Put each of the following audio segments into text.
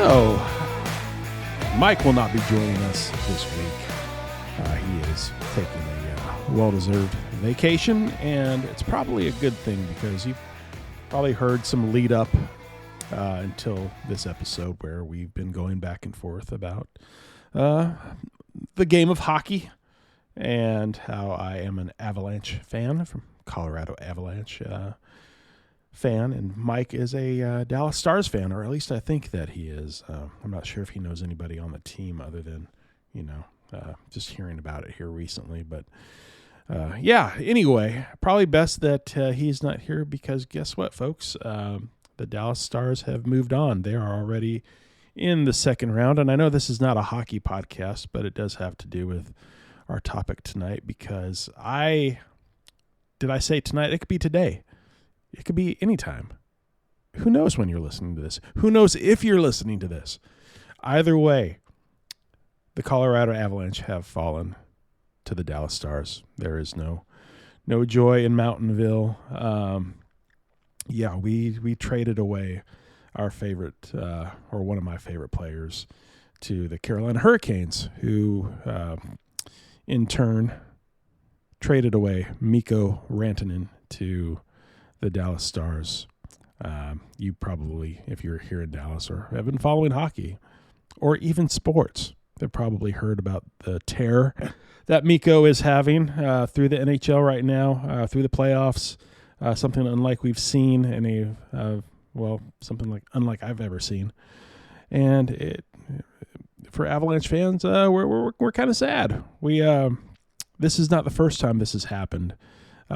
So, Mike will not be joining us this week. He is taking a well-deserved vacation, and it's probably a good thing because you've probably heard some lead up until this episode where we've been going back and forth about the game of hockey and how I am an Avalanche fan from Colorado Avalanche fan, and Mike is a Dallas Stars fan, or at least I think that he is. I'm not sure if he knows anybody on the team other than, just hearing about it here recently. But anyway, probably best that he's not here because guess what, folks? The Dallas Stars have moved on. They are already in the second round, and I know this is not a hockey podcast, but it does have to do with our topic tonight because did I say tonight? It could be today. It could be anytime. Who knows when you're listening to this? Who knows if you're listening to this? Either way, the Colorado Avalanche have fallen to the Dallas Stars. There is no joy in Mountainville. We traded away our favorite, or one of my favorite players to the Carolina Hurricanes, who in turn traded away Mikko Rantanen to the Dallas Stars. You probably, if you're here in Dallas or have been following hockey or even sports, have probably heard about the tear that Mikko is having through the NHL right now, through the playoffs. Something unlike we've seen in something unlike I've ever seen. And for Avalanche fans, we're kind of sad. This is not the first time this has happened.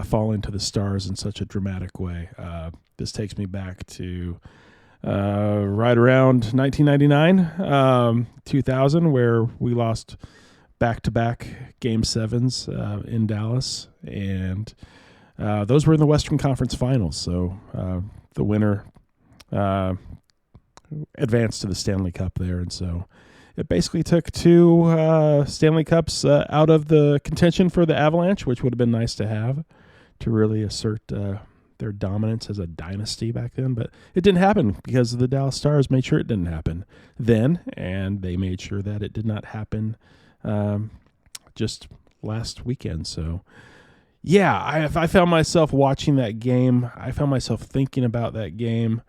Falling to the Stars in such a dramatic way. This takes me back to right around 1999, 2000, where we lost back-to-back Game 7s in Dallas, and those were in the Western Conference Finals. So the winner advanced to the Stanley Cup there, and so it basically took two Stanley Cups out of the contention for the Avalanche, which would have been nice to have, to really assert their dominance as a dynasty back then. But it didn't happen because the Dallas Stars made sure it didn't happen then, and they made sure that it did not happen just last weekend. So, I found myself watching that game. I found myself thinking about that game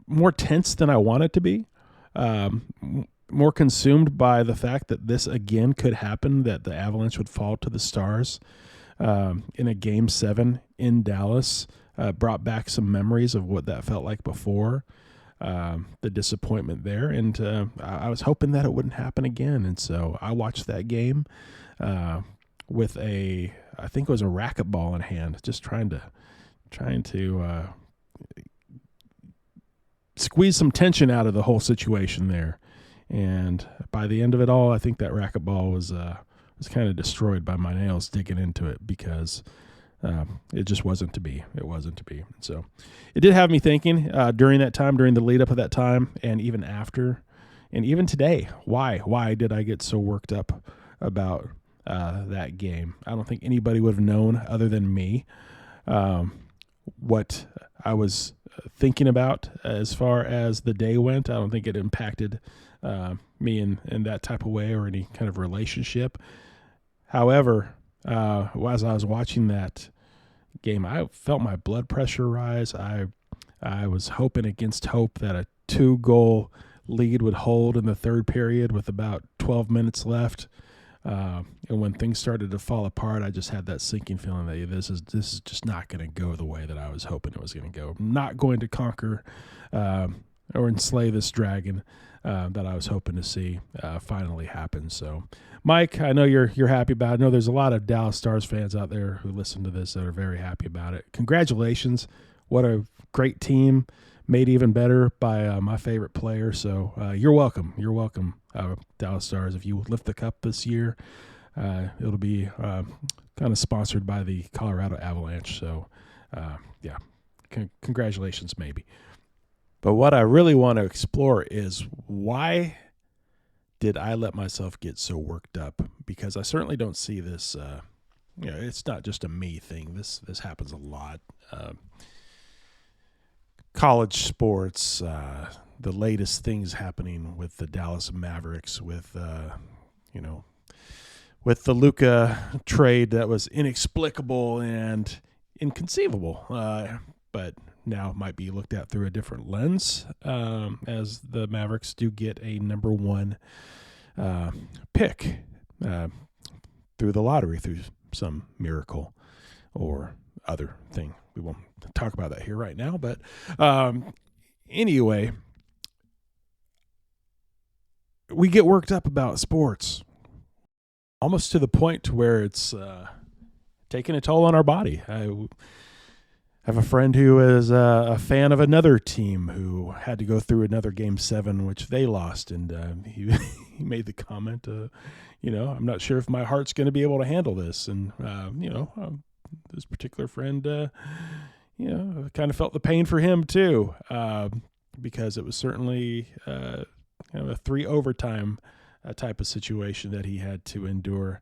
more tense than I wanted to be. More consumed by the fact that this again could happen, that the Avalanche would fall to the Stars in a Game 7 in Dallas. Brought back some memories of what that felt like before, the disappointment there. And I was hoping that it wouldn't happen again. And so I watched that game with I think it was a racquetball in hand, just trying to squeeze some tension out of the whole situation there. And by the end of it all, I think that racquetball was kind of destroyed by my nails digging into it because it just wasn't to be. It wasn't to be. So it did have me thinking during that time, during the lead up of that time, and even after, and even today, why did I get so worked up about that game? I don't think anybody would have known other than me what I was thinking about as far as the day went. I don't think it impacted me in that type of way or any kind of relationship. However, as I was watching that game, I felt my blood pressure rise. I was hoping against hope that a 2-goal lead would hold in the third period with about 12 minutes left. And when things started to fall apart, I just had that sinking feeling that this is just not going to go the way that I was hoping it was going to go. I'm not going to conquer or enslay this dragon that I was hoping to see finally happen. So, Mike, I know you're happy about it. I know there's a lot of Dallas Stars fans out there who listen to this that are very happy about it. Congratulations. What a great team, made even better by my favorite player. So you're welcome. You're welcome, Dallas Stars. If you lift the cup this year, it'll be kind of sponsored by the Colorado Avalanche. So, congratulations, maybe. But what I really want to explore is why did I let myself get so worked up? Because I certainly don't see this. It's not just a me thing. This happens a lot. College sports, the latest things happening with the Dallas Mavericks, with with the Luka trade that was inexplicable and inconceivable, but now might be looked at through a different lens, as the Mavericks do get a number one pick through the lottery, through some miracle or other thing. We won't talk about that here right now, but anyway, we get worked up about sports almost to the point where it's taking a toll on our body. I have a friend who is a fan of another team who had to go through another Game 7, which they lost, and he made the comment, I'm not sure if my heart's going to be able to handle this. And, this particular friend, kind of felt the pain for him too, because it was certainly kind of a 3 overtime type of situation that he had to endure.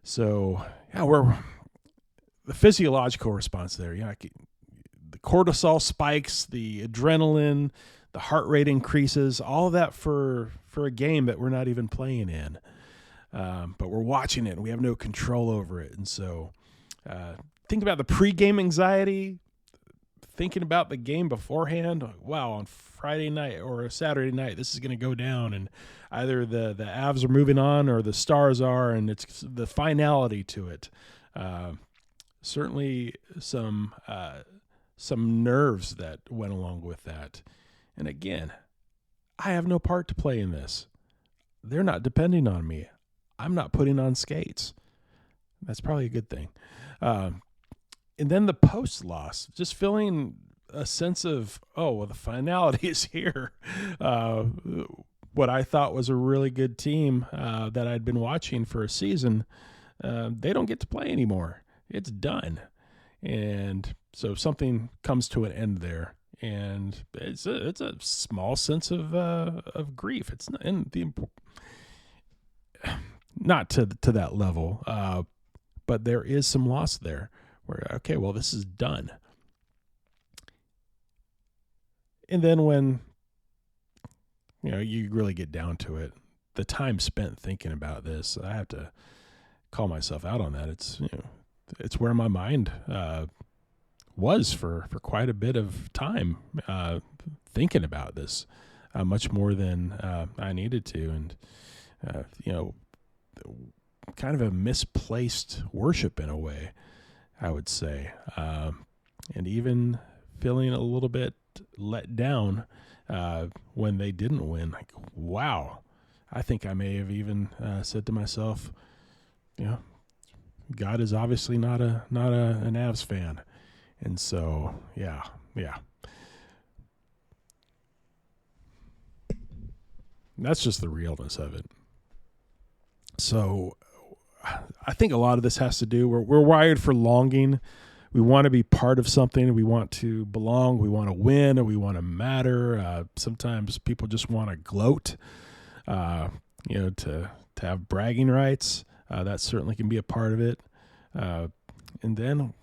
So, the physiological response there, the cortisol spikes, the adrenaline, the heart rate increases, all of that for a game that we're not even playing in. But we're watching it and we have no control over it. And so think about the pregame anxiety, thinking about the game beforehand. Wow, on Friday night or a Saturday night, this is going to go down, and either the Avs are moving on or the Stars are, and it's the finality to it. Certainly some nerves that went along with that. And again, I have no part to play in this. They're not depending on me. I'm not putting on skates. That's probably a good thing. And then the post loss, just feeling a sense of, the finality is here. What I thought was a really good team that I'd been watching for a season, they don't get to play anymore. It's done. And so something comes to an end there. And it's a small sense of grief. It's not to that level, but there is some loss there where, okay, well, this is done. And then when, you really get down to it, the time spent thinking about this, I have to call myself out on that. It's where my mind was for quite a bit of time, thinking about this, much more than I needed to. And, kind of a misplaced worship in a way, I would say. And even feeling a little bit let down when they didn't win. Like, wow, I think I may have even said to myself, God is obviously not an Avs fan. And so, yeah. That's just the realness of it. So I think a lot of this has to do, we're wired for longing. We want to be part of something. We want to belong. We want to win, or we want to matter. Sometimes people just want to gloat, to have bragging rights. That certainly can be a part of it. And then,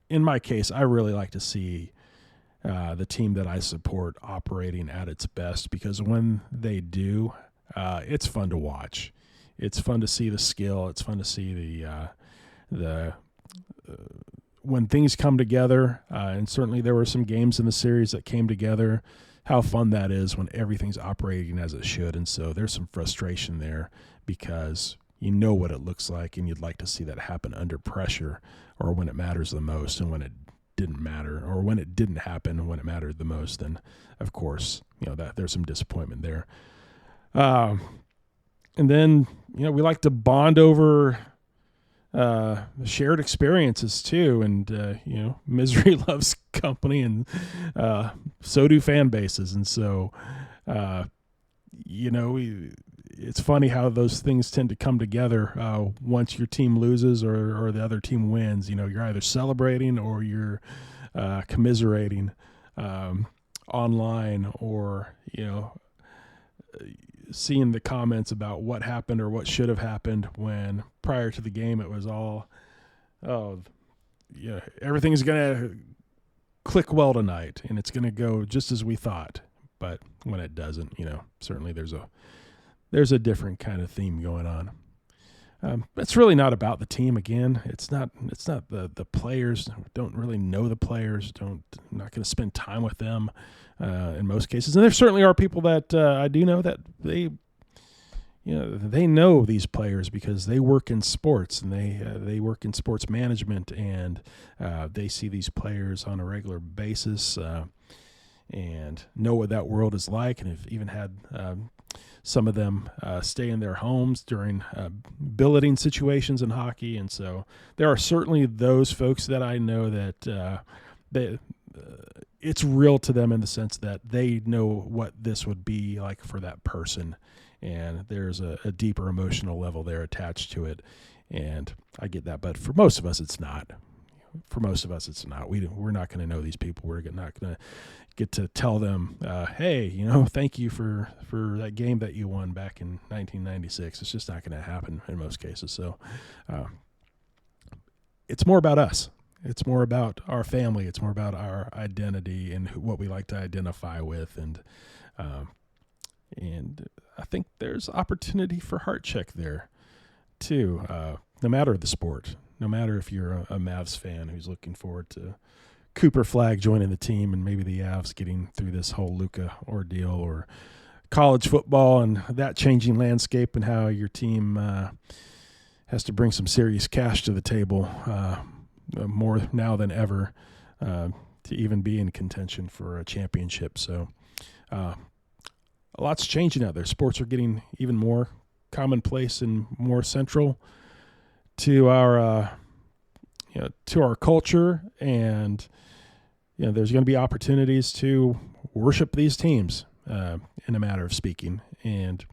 in my case, I really like to see the team that I support operating at its best, because when they do, it's fun to watch. It's fun to see the skill. It's fun to see the when things come together. And certainly there were some games in the series that came together. How fun that is when everything's operating as it should. And so there's some frustration there, because you know what it looks like, and you'd like to see that happen under pressure, or when it matters the most, and when it didn't matter, or when it didn't happen when it mattered the most. Then, of course, that there's some disappointment there. And then, we like to bond over shared experiences too. And, misery loves company, and so do fan bases. And so, it's funny how those things tend to come together once your team loses or the other team wins. You're either celebrating or you're commiserating online, or, seeing the comments about what happened or what should have happened, when prior to the game it was all, everything's going to click well tonight and it's going to go just as we thought. But when it doesn't, certainly there's a different kind of theme going on. It's really not about the team. Again, it's not the players. Don't really know the players. Not going to spend time with them in most cases. And there certainly are people that I do know that they know these players because they work in sports and they work in sports management, and they see these players on a regular basis and know what that world is like, and have even had some of them stay in their homes during billeting situations in hockey. And so there are certainly those folks that I know that it's real to them in the sense that they know what this would be like for that person. And there's a deeper emotional level there attached to it. And I get that. But for most of us, it's not. We're not going to know these people. We're not going to get to tell them, hey, thank you for that game that you won back in 1996. It's just not going to happen in most cases. So it's more about us. It's more about our family. It's more about our identity and what we like to identify with. And I think there's opportunity for heart check there too, no matter the sport. No matter if you're a Mavs fan who's looking forward to Cooper Flag joining the team and maybe the Avs getting through this whole Luka ordeal, or college football and that changing landscape and how your team has to bring some serious cash to the table more now than ever to even be in contention for a championship. So a lot's changing out there. Sports are getting even more commonplace and more central to our culture, and there's going to be opportunities to worship these teams in a matter of speaking, and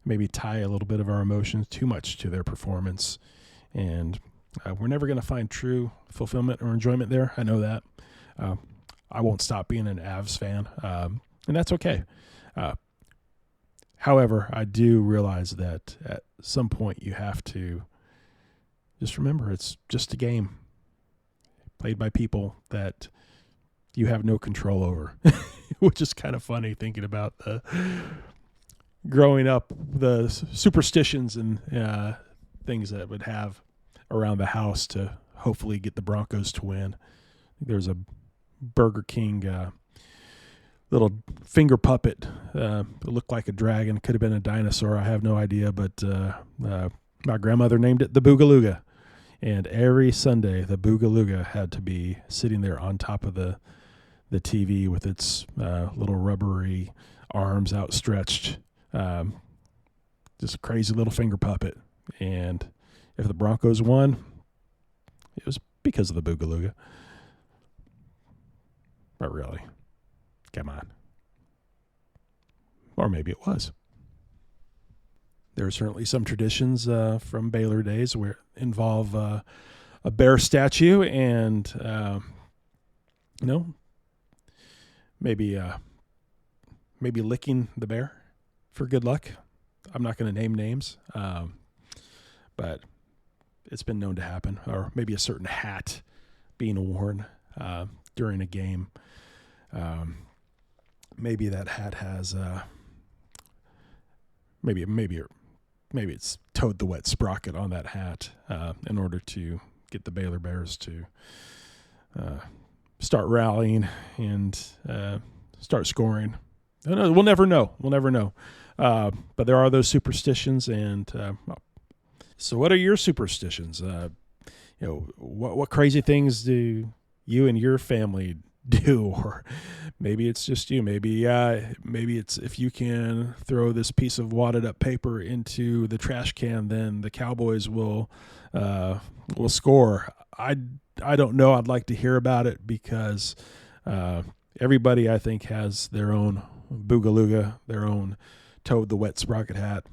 maybe tie a little bit of our emotions too much to their performance. And we're never going to find true fulfillment or enjoyment there. I know that. I won't stop being an Avs fan, and that's okay. However, I do realize that at some point you have to just remember it's just a game played by people that you have no control over, which is kind of funny thinking about growing up, the superstitions and things that would have around the house to hopefully get the Broncos to win. There's a Burger King little finger puppet. It looked like a dragon. Could have been a dinosaur. I have no idea, but my grandmother named it the Boogalooga. And every Sunday, the Boogalooga had to be sitting there on top of the TV with its little rubbery arms outstretched. Just a crazy little finger puppet. And if the Broncos won, it was because of the Boogalooga. But really, come on. Or maybe it was. There are certainly some traditions from Baylor days where involve a bear statue and, maybe licking the bear for good luck. I'm not going to name names, but it's been known to happen. Or maybe a certain hat being worn during a game. Maybe that hat has maybe it's Toad the Wet Sprocket on that hat in order to get the Baylor Bears to start rallying and start scoring. We'll never know. But there are those superstitions, and so what are your superstitions? What crazy things do you and your family do? Or maybe it's just you. Maybe it's if you can throw this piece of wadded up paper into the trash can, then the Cowboys will score. I don't know. I'd like to hear about it because everybody I think has their own Boogalooga, their own Toad the Wet Sprocket hat,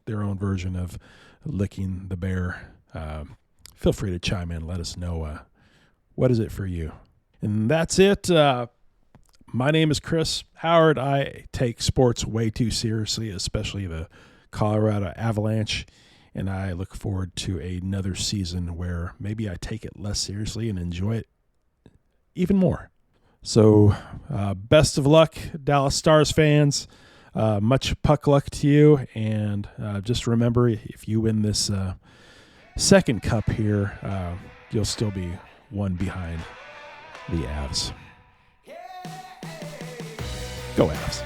their own version of licking the bear. Feel free to chime in. Let us know what is it for you. And that's it. My name is Chris Howard. I take sports way too seriously, especially the Colorado Avalanche, and I look forward to another season where maybe I take it less seriously and enjoy it even more. So best of luck, Dallas Stars fans. Much puck luck to you. And just remember, if you win this second cup here, you'll still be one behind the Avs. Go Avs.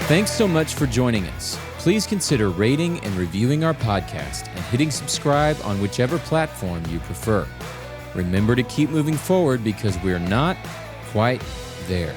Thanks so much for joining us. Please consider rating and reviewing our podcast and hitting subscribe on whichever platform you prefer. Remember to keep moving forward because we're not quite there.